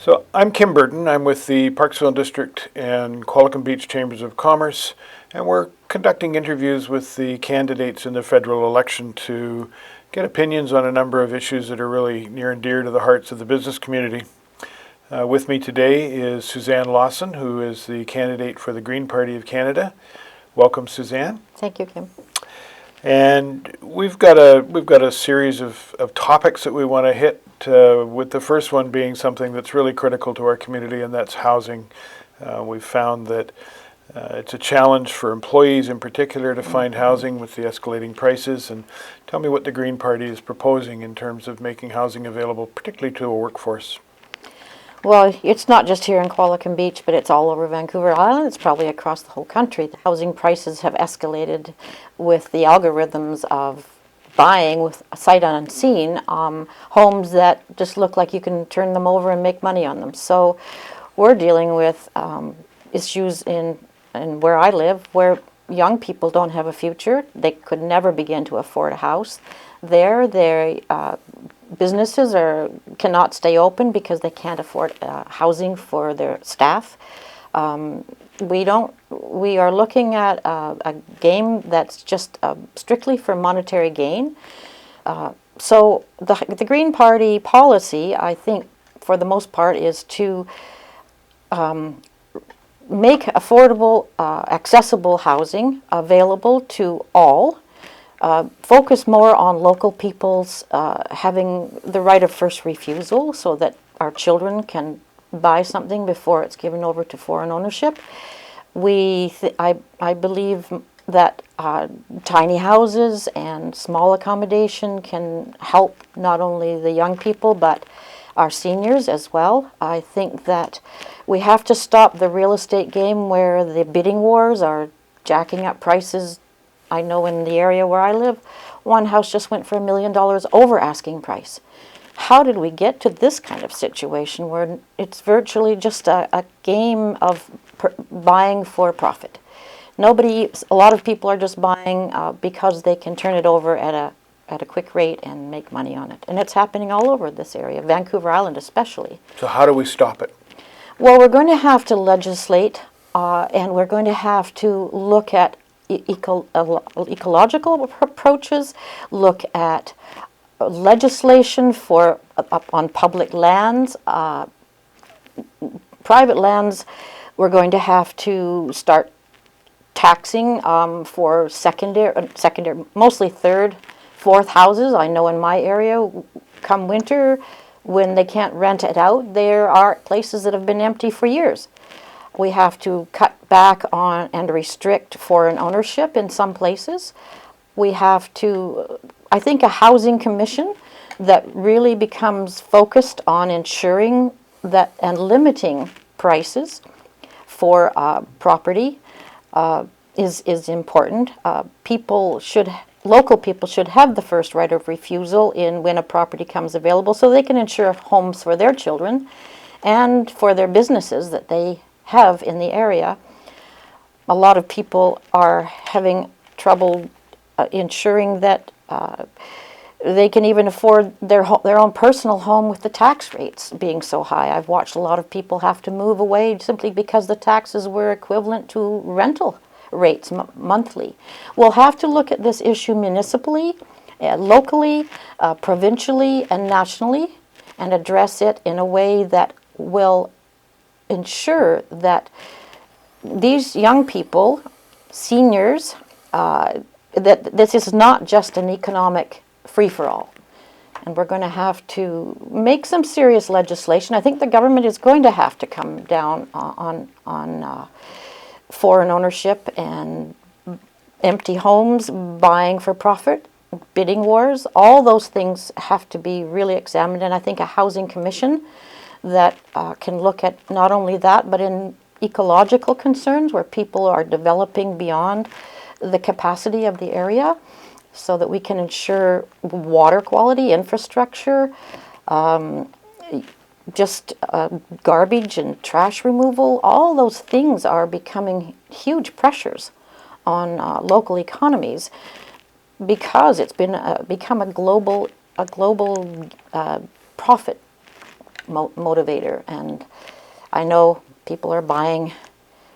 So I'm Kim Burton. I'm with the Parksville District and Qualicum Beach Chambers of Commerce, and we're conducting interviews with the candidates in the federal election to get opinions on a number of issues that are really near and dear to the hearts of the business community. With me today is Susanne Lawson, who is the candidate for the Green Party of Canada. Welcome, Susanne. Thank you, Kim. And we've got a series of topics that we want to hit, with the first one being something that's really critical to our community, and that's housing. We've found that it's a challenge for employees in particular to find housing with the escalating prices. And tell me what the Green Party is proposing in terms of making housing available, particularly to a workforce. Well, it's not just here in Qualicum Beach, but it's all over Vancouver Island. It's probably across the whole country. The housing prices have escalated with the algorithms of buying with sight unseen homes that just look like you can turn them over and make money on them. So we're dealing with issues in where I live where young people don't have a future. They could never begin to afford a house. Their businesses cannot stay open because they can't afford housing for their staff. We are looking at a game that's just strictly for monetary gain. So the Green Party policy, I think, for the most part, is to make affordable, accessible housing available to all. Focus more on local people's having the right of first refusal so that our children can buy something before it's given over to foreign ownership. I believe that tiny houses and small accommodation can help not only the young people but our seniors as well. I think that we have to stop the real estate game where the bidding wars are jacking up prices. I know in the area where I live, one house just went for $1 million over asking price. How did we get to this kind of situation where it's virtually just a game of buying for profit? A lot of people are just buying because they can turn it over at a quick rate and make money on it. And it's happening all over this area, Vancouver Island especially. So how do we stop it? Well, we're going to have to legislate and we're going to have to look at ecological approaches, look at legislation for on public lands, private lands. We're going to have to start taxing for secondary, mostly third, fourth houses. I know in my area, come winter, when they can't rent it out, there are places that have been empty for years. We have to cut back on and restrict foreign ownership in some places. We have to, I think, a housing commission that really becomes focused on ensuring that and limiting prices for property is important. Local people should have the first right of refusal when a property comes available, so they can ensure homes for their children and for their businesses that they have in the area. A lot of people are having trouble ensuring that they can even afford their own personal home with the tax rates being so high. I've watched a lot of people have to move away simply because the taxes were equivalent to rental rates monthly. We'll have to look at this issue municipally, locally, provincially, and nationally, and address it in a way that will ensure that these young people, seniors, that this is not just an economic free-for-all. And we're going to have to make some serious legislation. I think the government is going to have to come down on foreign ownership and empty homes, buying for profit, bidding wars. All those things have to be really examined. And I think a housing commission that can look at not only that, but in ecological concerns where people are developing beyond the capacity of the area so that we can ensure water quality, infrastructure, garbage and trash removal. All those things are becoming huge pressures on local economies because it's been become a global profit motivator. And I know people are buying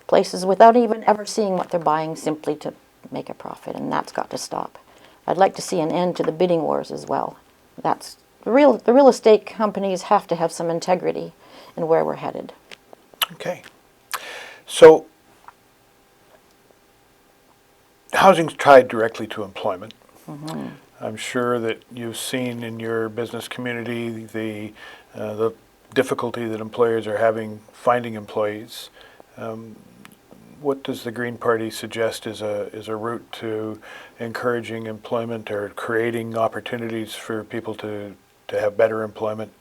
places without even ever seeing what they're buying, simply to make a profit, and that's got to stop. I'd like to see an end to the bidding wars as well. That's the real estate companies have to have some integrity in where we're headed. Okay. So housing's tied directly to employment. Mm-hmm. I'm sure that you've seen in your business community the difficulty that employers are having finding employees. What does the Green Party suggest is a route to encouraging employment or creating opportunities for people to have better employment?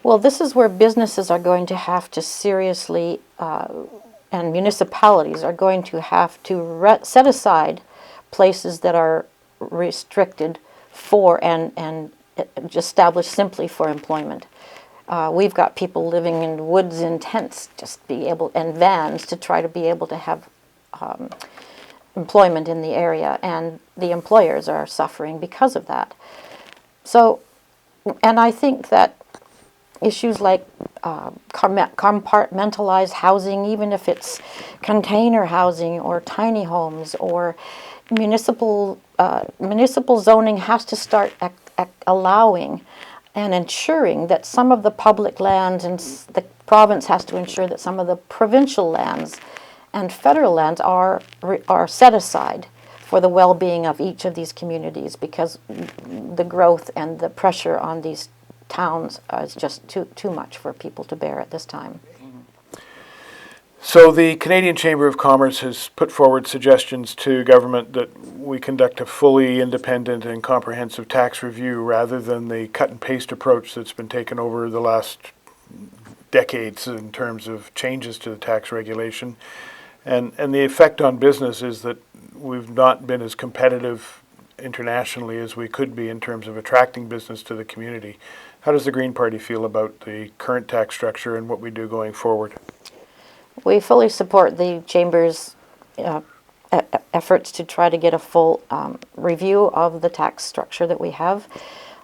Well, this is where businesses are going to have to seriously, and municipalities are going to have to set aside places that are restricted for and established simply for employment. We've got people living in woods in tents, and vans to try to be able to have employment in the area, and the employers are suffering because of that. So, and I think that issues like compartmentalized housing, even if it's container housing or tiny homes or municipal zoning, has to start allowing and ensuring that some of the public lands, and the province has to ensure that some of the provincial lands and federal lands are set aside for the well-being of each of these communities, because the growth and the pressure on these towns is just too much for people to bear at this time. So the Canadian Chamber of Commerce has put forward suggestions to government that we conduct a fully independent and comprehensive tax review rather than the cut and paste approach that's been taken over the last decades in terms of changes to the tax regulation. And the effect on business is that we've not been as competitive internationally as we could be in terms of attracting business to the community. How does the Green Party feel about the current tax structure and what we do going forward? We fully support the Chamber's efforts to try to get a full review of the tax structure that we have.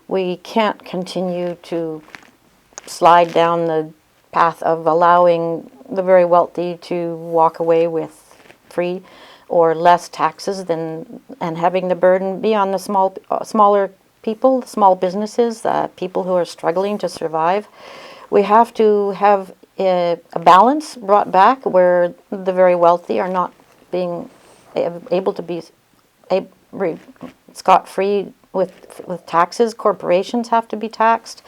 We can't continue to slide down the path of allowing the very wealthy to walk away with free or less taxes and having the burden be on the smaller people, the small businesses, people who are struggling to survive. We have to have a balance brought back where the very wealthy are not being able to be scot-free with taxes. Corporations have to be taxed.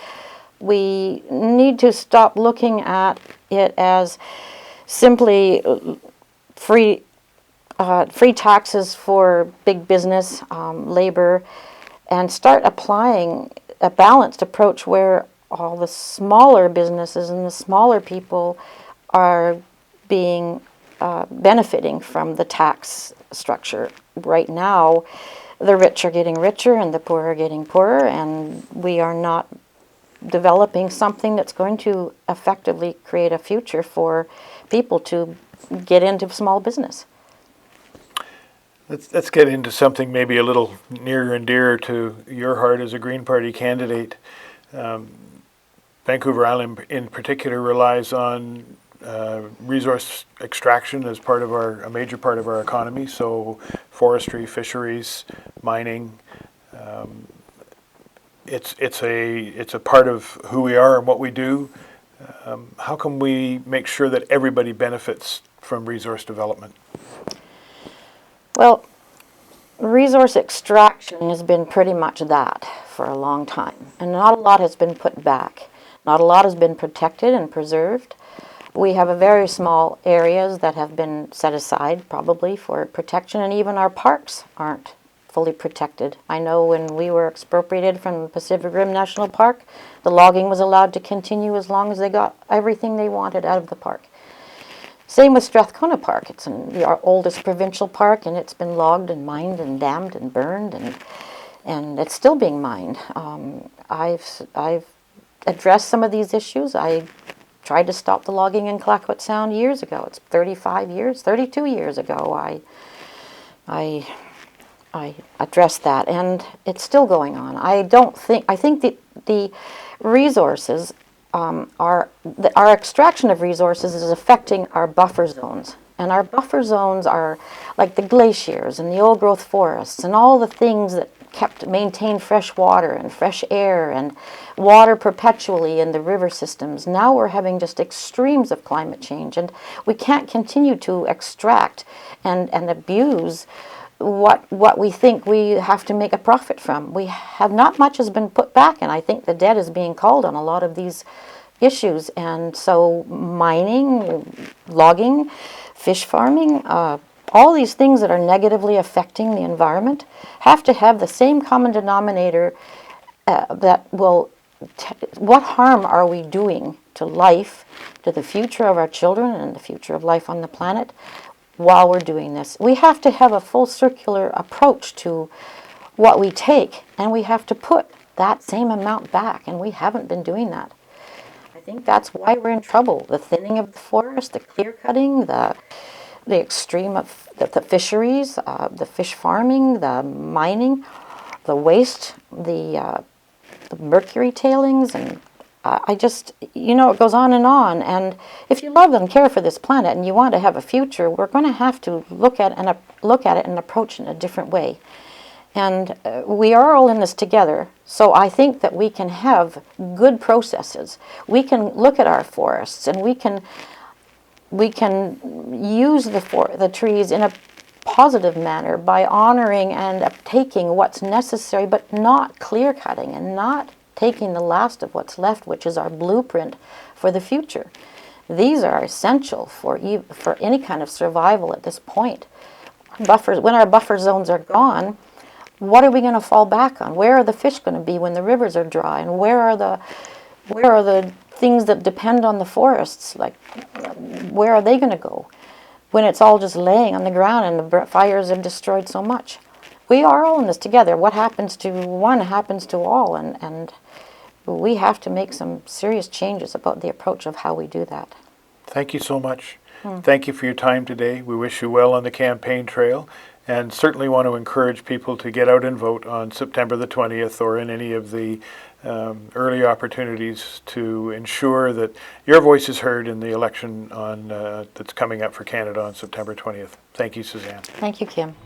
We need to stop looking at it as simply free taxes for big business, labor, and start applying a balanced approach where all the smaller businesses and the smaller people are being benefiting from the tax structure. Right now, the rich are getting richer and the poor are getting poorer, and we are not developing something that's going to effectively create a future for people to get into small business. Let's get into something maybe a little nearer and dearer to your heart as a Green Party candidate. Vancouver Island in particular relies on resource extraction as a major part of our economy. So forestry, fisheries, mining. It's a part of who we are and what we do. How can we make sure that everybody benefits from resource development? Well, resource extraction has been pretty much that for a long time, and not a lot has been put back. Not a lot has been protected and preserved. We have a very small areas that have been set aside probably for protection, and even our parks aren't fully protected. I know when we were expropriated from the Pacific Rim National Park, the logging was allowed to continue as long as they got everything they wanted out of the park. Same with Strathcona Park. It's our oldest provincial park, and it's been logged and mined and dammed and burned, and it's still being mined. I've addressed some of these issues. I tried to stop the logging in Clayoquot Sound years ago. It's 32 years ago. I addressed that, and it's still going on. I think the resources our extraction of resources is affecting our buffer zones. And our buffer zones are like the glaciers and the old growth forests and all the things that maintained fresh water and fresh air and water perpetually in the river systems. Now we're having just extremes of climate change, and we can't continue to extract and abuse what we think we have to make a profit from. We have not much has been put back, and I think the debt is being called on a lot of these issues. And so mining, logging, fish farming, all these things that are negatively affecting the environment have to have the same common denominator that will, what harm are we doing to life, to the future of our children and the future of life on the planet while we're doing this? We have to have a full circular approach to what we take, and we have to put that same amount back, and we haven't been doing that. I think that's why we're in trouble. The thinning of the forest, the clear cutting, the extreme of the fisheries, the fish farming, the mining, the waste, the mercury tailings, and I just, it goes on. And if you love and care for this planet and you want to have a future, we're going to have to look at it and approach it in a different way. And we are all in this together, so I think that we can have good processes. We can look at our forests, and we can use the trees in a positive manner by honoring and taking what's necessary, but not clear cutting and not taking the last of what's left, which is our blueprint for the future. These are essential for any kind of survival at this point. When our buffer zones are gone, what are we going to fall back on? Where are the fish going to be when the rivers are dry? And where are the things that depend on the forests? Like, where are they going to go when it's all just laying on the ground and the fires have destroyed so much? We are all in this together. What happens to one happens to all, and we have to make some serious changes about the approach of how we do that. Thank you so much. Thank you for your time today. We wish you well on the campaign trail, and certainly want to encourage people to get out and vote on September the 20th or in any of the early opportunities to ensure that your voice is heard in the election that's coming up for Canada on September 20th. Thank you, Susanne. Thank you, Kim.